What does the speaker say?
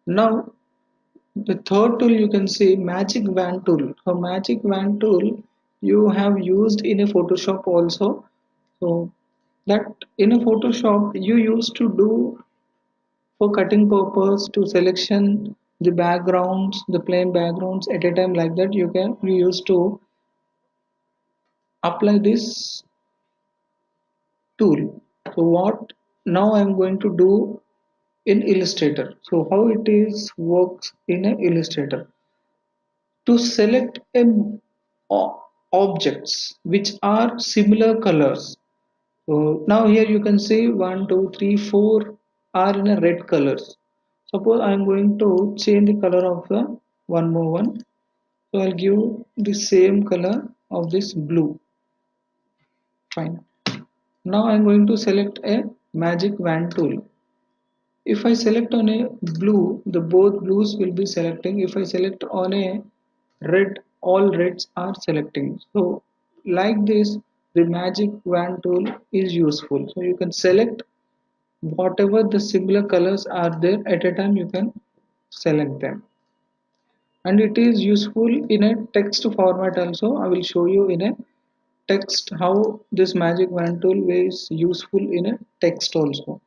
Now the third tool you can see Magic Wand tool. So Magic Wand tool you have used in a Photoshop also. So that in a Photoshop you used to do for cutting purpose to selection the backgrounds, the plain backgrounds at a time like that you used to apply this tool. So what now I'm going to do in Illustrator. So how it is works in a Illustrator. To select objects which are similar colors. So now here you can see 1, 2, 3, 4 are in a red colors. Suppose I am going to change the color of the one more one. So I'll give the same color of this blue. Fine. Now I'm going to select a Magic Wand tool. If I select on a blue, the both blues will be selecting. If I select on a red, all reds are selecting. So like this, the Magic Wand tool is useful. So you can select whatever the similar colors are there at a time, you can select them. And it is useful in a text format also. I will show you in a text how this Magic Wand tool is useful in a text also.